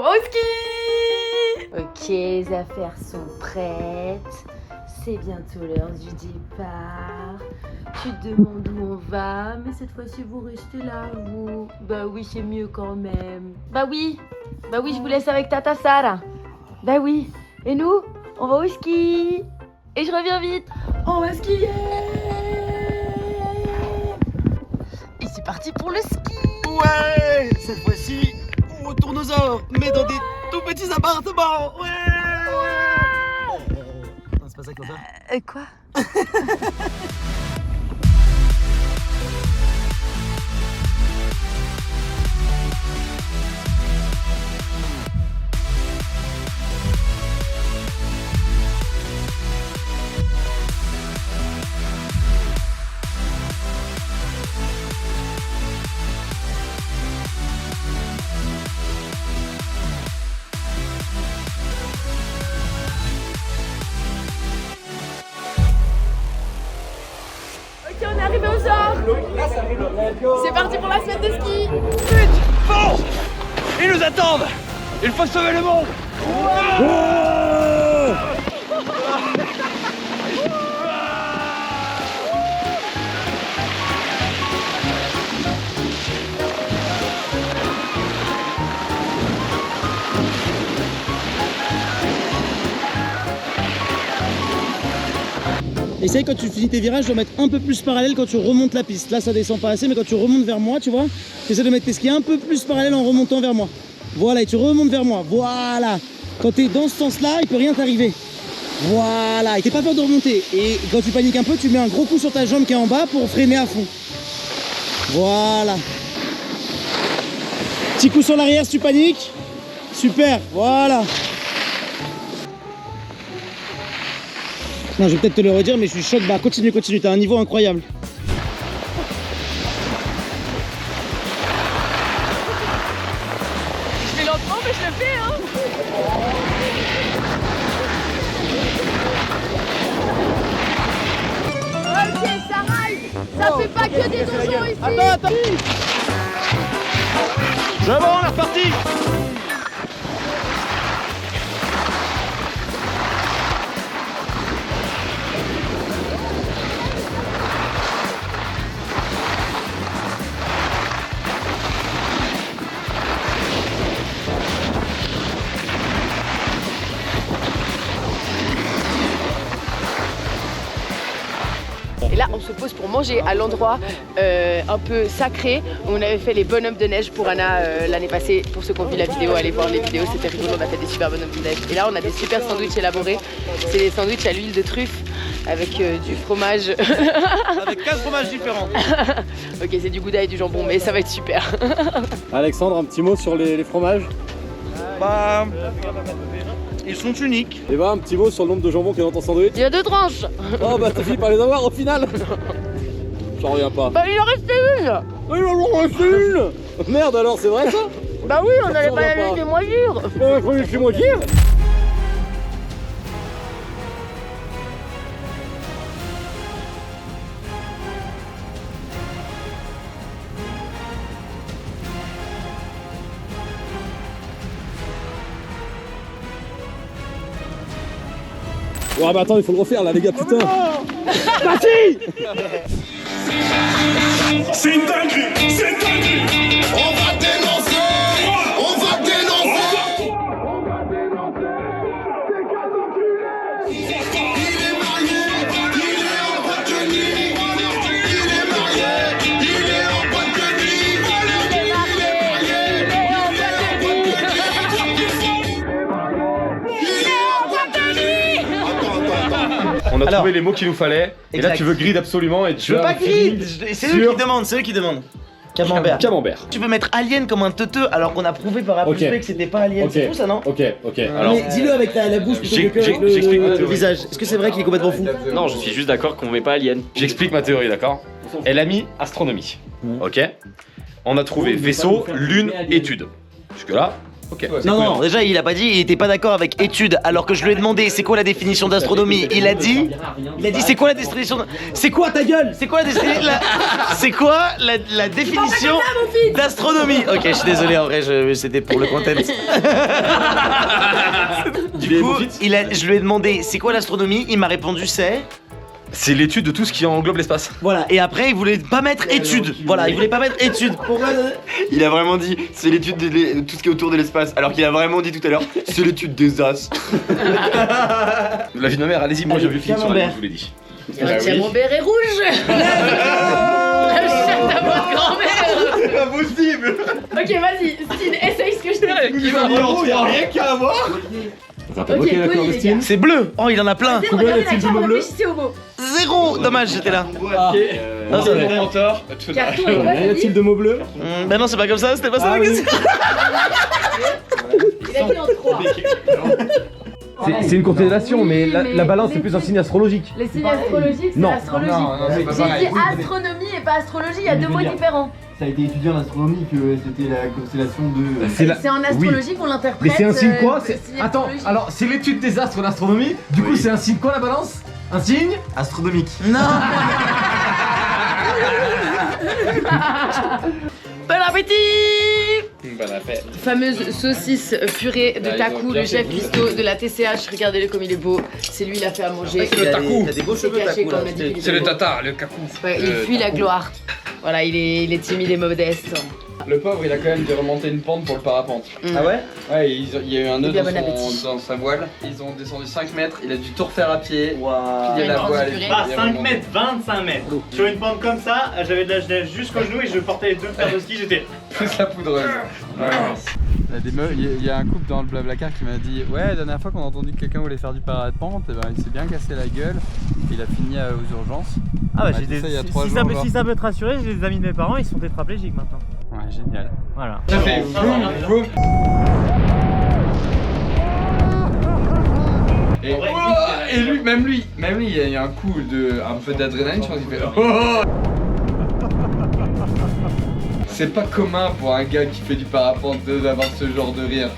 va au ski. Ok, les affaires sont prêtes. C'est bientôt l'heure du départ. Tu te demandes où on va, mais cette fois-ci vous restez là, vous. Bah oui, c'est mieux quand même. Bah oui, je vous laisse avec Tata Sarah. Bah oui. Et nous, on va au ski. Et je reviens vite. On va skier. Et c'est parti pour le ski. Ouais, cette fois-ci, on retourne aux ors, mais dans des tout petits appartements. Ouais. Non, c'est pas ça qu'il faut faire. Quoi? Ok, on est arrivé aux Ors. C'est parti pour la semaine de ski. Vite, force. Ils nous attendent. Il faut sauver le monde. Essaye quand tu finis tes virages de mettre un peu plus parallèle quand tu remontes la piste. Là ça descend pas assez, mais quand tu remontes vers moi, tu vois, tu essaies de mettre tes skis un peu plus parallèle en remontant vers moi. Voilà, et tu remontes vers moi. Voilà. Quand tu es dans ce sens-là, il peut rien t'arriver. Voilà, et t'es pas peur de remonter. Et quand tu paniques un peu, tu mets un gros coup sur ta jambe qui est en bas pour freiner à fond. Voilà. Petit coup sur l'arrière si tu paniques. Super, voilà. Non, je vais peut-être te le redire, mais je suis choc bas. Continue, t'as un niveau incroyable. Je fais lentement, mais je le fais, hein. Ok, ça ride. Ça fait pas que des donjons ici. Attends. C'est bon, on est reparti. Et là, on se pose pour manger à l'endroit un peu sacré où on avait fait les bonhommes de neige pour Anna l'année passée. Pour ceux qui ont vu la vidéo, allez voir les vidéos, c'était rigolo, on a fait des super bonhommes de neige. Et là, on a des super sandwichs élaborés. C'est des sandwichs à l'huile de truffe avec du fromage. Avec 4 fromages différents. Ok, c'est du gouda et du jambon, mais ça va être super. Alexandre, un petit mot sur les fromages. Bah, ils sont uniques. Et bah un petit mot sur le nombre de jambons qu'il y a dans ton sandwich. Il y a 2 tranches. Oh bah t'as fini par les avoir au final. J'en reviens pas. Bah, il en restait une. Oui, il en reste une. Merde alors, c'est vrai ça? Bah oui, on allait Ça pas la va pas. laisser moisir. Faut laisser moisir. Oh bah attends, il faut le refaire là les gars, putain. Bah si. C'est une dinguerie, c'est une dinguerie. On va dénoncer, on va dénoncer. On va dénoncer, c'est qu'un enculé. Il est marié, il est en boîte de nuit. Il est marié, il est en boîte de nuit. Il est marié, il est en boîte de nuit. Il est en boîte de nuit. Attends. On a trouvé les mots qu'il nous fallait. Et là, exact. tu veux grid absolument et tu Je veux as pas fini grid, c'est eux sur qui demandent, c'est eux qui demandent. Camembert. Camembert. Tu peux mettre alien comme un teuteux alors qu'on a prouvé par A plus Ok. B que c'était pas alien. Ok. C'est fou ça, non? Ok. Alors. Mais dis-le avec la bouche plutôt que avec j'explique ma le théorie. visage. Est-ce que c'est vrai qu'il est complètement fou? Non, je suis juste d'accord qu'on met pas alien. J'explique ma théorie, d'accord? Elle a mis astronomie. Ok? On a trouvé vaisseau, lune, étude. Jusque-là, Ok. Non, déjà il a pas dit, il était pas d'accord avec étude, alors que je lui ai demandé c'est quoi la définition d'astronomie. Il a dit c'est quoi la définition C'est quoi ta gueule C'est quoi la définition d'astronomie? Ok, je suis désolé, en vrai, c'était pour le content. Du coup, je lui ai demandé c'est quoi l'astronomie, il m'a répondu C'est l'étude de tout ce qui englobe l'espace. voilà, et après il voulait pas mettre étude. Voilà, il voulait pas mettre étude. Pourquoi? Il a vraiment dit c'est l'étude de tout ce qui est autour de l'espace, alors qu'il a vraiment dit tout à l'heure c'est l'étude des as. La vie de ma mère, allez-y, moi j'ai vu le film sur la Camembert. je vous l'ai dit. Tiens, mon béret rouge. Achète ta voix de grand-mère. Impossible. Ok, vas-y, Stine, essaye ce que je t'ai dit. Il y a rien qu'à avoir. Ok, Pauline, les gars. C'est bleu. Oh, il en a plein. Vas-y, regardez la carte, réfléchissez au mot. 0. Dommage, j'étais là. Non, c'est vrai. Carton et quoi, t'as dit de mots bleus? Bah non, c'est pas comme ça, c'était pas ça la question. Il a dit en 3. C'est une constellation, mais la mais balance les c'est plus un signes- signe astrologique. Les signes astrologiques, c'est Non. l'astrologie. c'est pas J'ai pareil. dit astronomie et pas astrologie, il y a deux mots différents. Ça a été étudié en astronomie que c'était la constellation de. C'est en astrologie qu'on l'interprète. Mais c'est un signe quoi? signe Attends, astrologique. alors c'est l'étude des astres en astronomie. Du coup, c'est un signe quoi la balance? Un signe Astronomique. Non. Bon appétit. Fameuse saucisse purée de Taku, le chef cuistot de la TCH. Regardez-le comme il est beau. C'est lui, il a fait à manger. C'est le Taku. T'as des beaux C'est cheveux, caché Taku, comme là. on m'a dit qu'il C'est le était beau. tata, le cacou. Ouais, il fuit la gloire. Voilà, il est timide et modeste. Le pauvre, il a quand même dû remonter une pente pour le parapente. Ah ouais? Ouais, il y a eu un nœud bien dans, bon appétit. dans sa voile. Ils ont descendu 5 mètres, il a dû tout refaire à pied. Waouh. Plier la une voile. pente Pas il a 5 remonté. mètres, 25 mètres. Sur une pente comme ça, j'avais de la neige jusqu'au genou et je portais les deux paires de skis, j'étais. Plus la poudreuse. Il y a un couple dans le Blablacar qui m'a dit ouais, la dernière fois qu'on a entendu que quelqu'un voulait faire du parapente, eh ben, il s'est bien cassé la gueule. Il a fini aux urgences. Ah bah On m'a j'ai dit des. ça il y a Si 3 ça, jours. peut, genre. si ça peut te rassurer, j'ai des amis de mes parents, ils sont tétraplégiques maintenant. Ouais, génial. Voilà. Ça fait vroom. Et lui, même lui, il y a eu un coup un peu d'adrénaline, je pense qu'il fait oh. C'est pas commun pour un gars qui fait du parapente d'avoir ce genre de rire.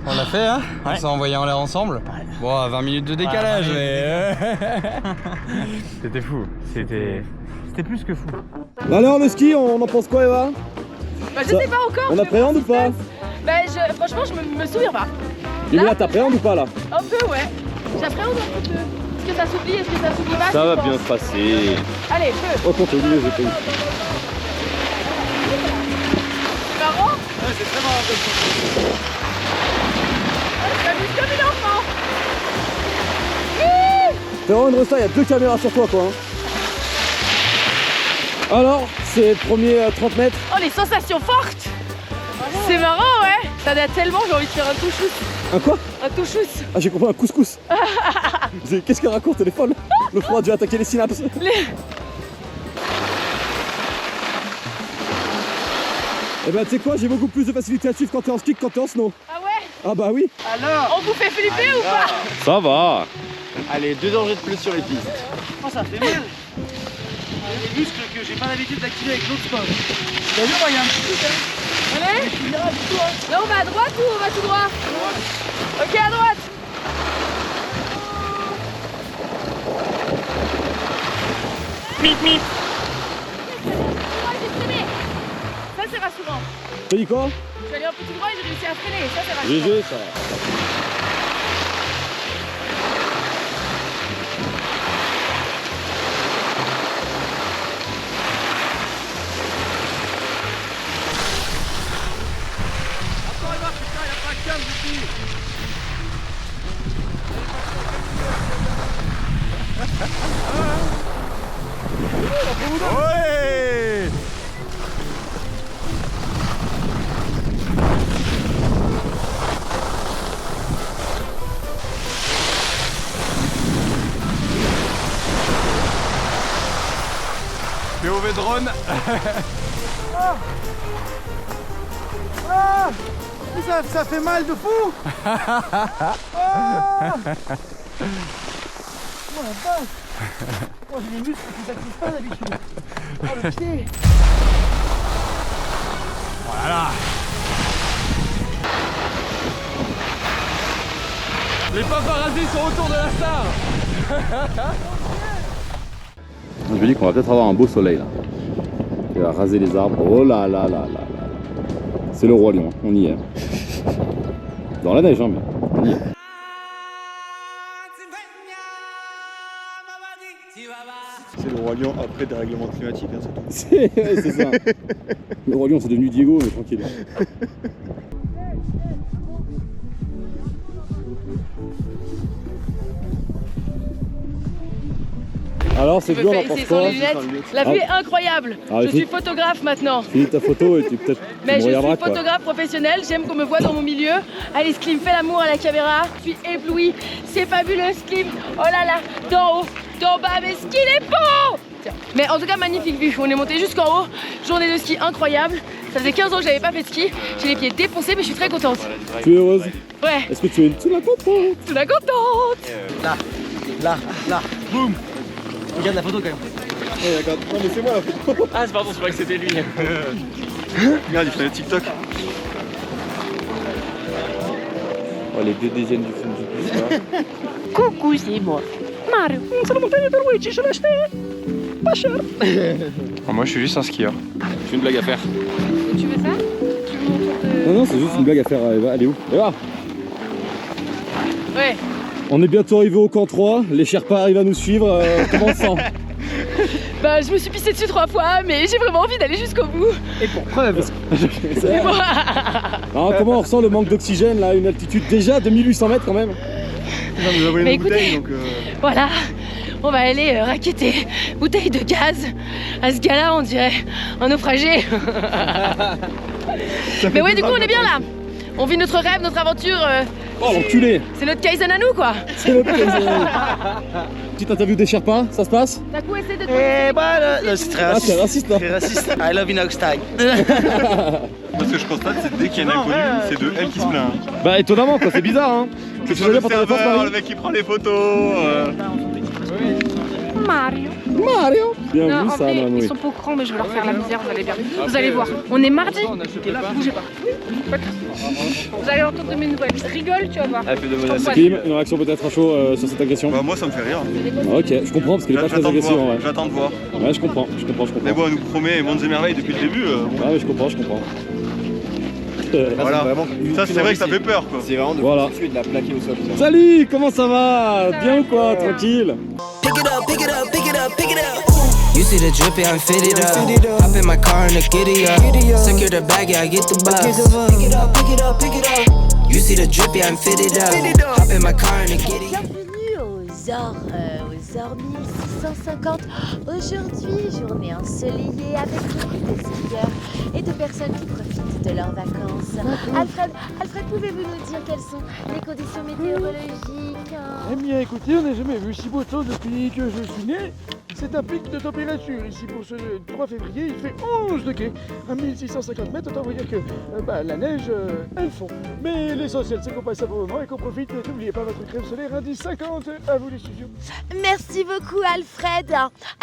On l'a fait, hein? On s'est envoyé en l'air ensemble? Bon, à 20 minutes de décalage, mais. C'était fou. C'était plus que fou. Alors le ski, on en pense quoi Eva? Bah, je sais pas encore. On appréhende ou pas? Bah, franchement, je me souviens pas. Emilia, t'appréhendes ou pas là? Un peu, ouais. J'appréhende un petit peu. Est-ce que ça s'oublie? Est-ce que ça s'oublie pas? Ça va je pense. bien se passer. Allez, feu. Oh quand t'es oublié, j'ai pas eu. C'est marrant? Ouais, c'est très marrant. Je m'amuse comme une enfant. T'es vraiment une rosta, il y a 2 caméras sur toi quoi. Hein. Alors, c'est le premier 30 mètres. Oh, les sensations fortes. C'est marrant, ouais. Ça date tellement, j'ai envie de faire un touchous. Un quoi? Un touchous. Ah j'ai compris un couscous. Qu'est-ce qu'elle raconte, elle est folle. Le froid a dû attaquer les synapses. Eh ben tu sais quoi, j'ai beaucoup plus de facilité à suivre quand t'es en ski que quand t'es en snow. Ah ouais? Ah bah oui. On vous fait flipper ou pas? Ça va. Allez, 2 dangers de plus sur les pistes. Oh, ça fait mal. Des muscles que j'ai pas l'habitude d'activer avec l'autre sport. T'as vu, moi, il y a un petit truc, hein. Allez. Là, on va à droite ou on va tout droit? Ok, à droite. Ça, c'est rassurant. T'as dit quoi? Je suis allé un peu tout droit et j'ai réussi à freiner. Ça, c'est rassurant. GG ça. le drone. Ça fait mal de fou. Oh la vache. Oh, j'ai les muscles qui s'activent pas d'habitude. Oh le pied. Voilà. Les paparazzis sont autour de la star. Je me dis qu'on va peut-être avoir un beau soleil là. Il va raser les arbres. Oh là là là là là. C'est le roi lion, on y est. Dans la neige, hein, mais on y est. C'est le roi lion après dérèglement climatique, hein, c'est tout. C'est ça. Le roi lion c'est devenu Diego, mais tranquille. Alors c'est Tu dur, peux on faire pense essayer sans quoi? les lunettes. La vue est incroyable. Ah, Je écoute. suis photographe maintenant. Finis ta photo et tu peut-être Mais tu je me suis regarderas quoi. photographe professionnel, j'aime qu'on me voit dans mon milieu. Allez, Sklim, fais l'amour à la caméra. Je suis éblouie, c'est fabuleux, Sklim. Oh là là, d'en haut, d'en bas, mais ce qu'il est beau! Tiens. Mais en tout cas, magnifique vue. On est monté jusqu'en haut. Journée de ski incroyable. Ça faisait 15 ans que j'avais pas fait de ski. J'ai les pieds défoncés, mais je suis très contente. Tu es heureuse? Ouais, Est-ce que tu es la contente? je suis la contente. Là, boum. Regarde la photo quand même. Ouais, regarde. Non mais c'est moi la photo. Ah, c'est pardon, je croyais que c'était lui. Regarde, il fait un TikTok. Oh, les deux dizaines du film du plus. Coucou, c'est moi. Mario. C'est la montagne de Luigi, je l'ai acheté. Pas cher. Moi je suis juste un skieur. J'ai une blague à faire. Tu veux ça? Tu veux mon tour de... Non, non, c'est juste une blague à faire. Eva, elle est où? Eva! Ouais. On est bientôt arrivé au camp 3, les Sherpas arrivent à nous suivre, comment on se sent? Bah, je me suis pissée dessus 3 fois, mais j'ai vraiment envie d'aller jusqu'au bout. Et pour preuve. Mais bon. Alors, comment on ressent le manque d'oxygène là, une altitude déjà de 1800 mètres quand même? On nous a volé Mais nos bouteilles écoutez, donc. Voilà, on va aller raqueter bouteille de gaz. À ce gars-là, on dirait un naufragé. Mais ouais, du coup, on est bien là. On vit notre rêve, notre aventure. Oh l'enculé! C'est notre Kaizen à nous, quoi. C'est notre petite interview des Sherpas, ça se passe? D'un coup, essaie de te... Eh bah là, c'est très Ah, raciste. c'est raciste là! Très raciste. I love Inox style. Moi ce que je constate c'est que dès qu'il y a un inconnu, c'est de elle qui se plaint. Bah étonnamment quoi, c'est bizarre hein! C'est tu sur le veux dire pour ta serveur, Paris? le mec qui prend les photos. Mario. Mario! Bien Non, vu en ça, vrai, madame, ils oui. sont pas au courant, mais je vais leur faire la misère, vous allez bien. Vous allez voir. On est mardi. Bougez pas. Vous allez entendre de mes nouvelles. Rigole, tu vas voir. Elle fait de menaces. Kim, une réaction peut-être à chaud sur cette agression? Bah moi ça me fait rire. Ah, ok, je comprends parce qu'elle est pas très J'attends de agressive en voir. vrai. J'attends de voir. Ouais, je comprends. Mais bon, elle nous promet mondes et merveilles depuis le début. Ah ouais, je comprends. Voilà. Ça c'est vrai que ça fait peur quoi. C'est vraiment de Voilà. tuer, de la plaquer au sol. Salut, comment ça va? Bien ou quoi? Tranquille? Pick it up, pick it up, pick it up, pick it up. You see the drippy, I'm fitted up. Hop in my car and the giddy up. Secure the bag, yeah, I get the bus. Pick it up, pick it up, pick it up. You see the drippy, I'm fitted up. Hop in my car and the giddy up. Bienvenue aux Ors 1650. Aujourd'hui, journée ensoleillée avec beaucoup de skieurs et de personnes qui profitent de leurs vacances. Alfred, pouvez-vous nous dire quelles sont les conditions météorologiques? Eh bien écoutez, on n'a jamais vu si beau temps depuis que je suis né. C'est un pic de température ici pour ce 3 février, il fait 11 degrés à 1650 mètres, autant vous dire que la neige, elle fond. Mais l'essentiel c'est qu'on passe un bon moment et qu'on profite. N'oubliez pas votre crème solaire indice 50, à vous les studios. Merci beaucoup Alfred.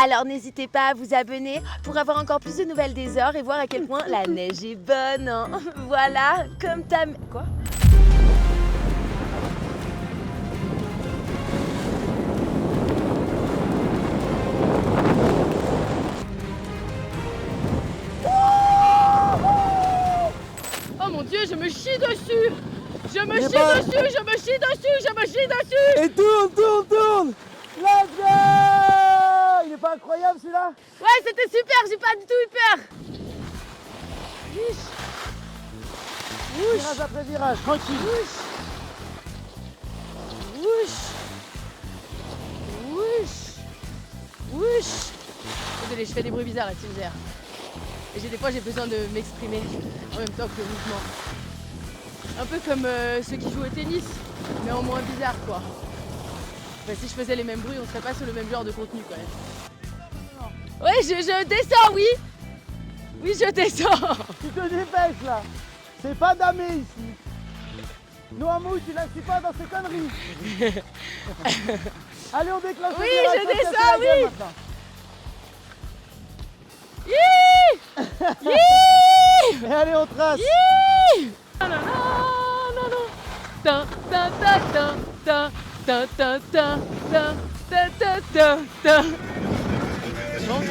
Alors n'hésitez pas à vous abonner pour avoir encore plus de nouvelles des Ors et voir à quel point la neige est bonne. Voilà, comme ta... Quoi ? Oh mon Dieu, je me chie dessus. Je me chie dessus. Et tourne. Let's go. Il est pas incroyable celui-là? Ouais, c'était super, j'ai pas du tout eu peur. Virage après virage, tranquille. Désolée, je fais des bruits bizarres là, Tinzer. Et des fois j'ai besoin de m'exprimer en même temps que le mouvement. Un peu comme ceux qui jouent au tennis, mais en moins bizarre quoi. Enfin, si je faisais les mêmes bruits, on serait pas sur le même genre de contenu quand même. Ouais, je descends, oui. Oui, je descends. Tu te dépêches là. C'est pas damé ici. Noamou, tu la suis pas dans ces conneries. Allez, on déclenche. Oui, le virage, je faut se casser descends, la gueule oui. maintenant. Et allez, on trace. Non, non, non, non. Ta, ta, ta, ta, ta, ta, ta, ta, ta, ta, ta, ta, ta. Je pense que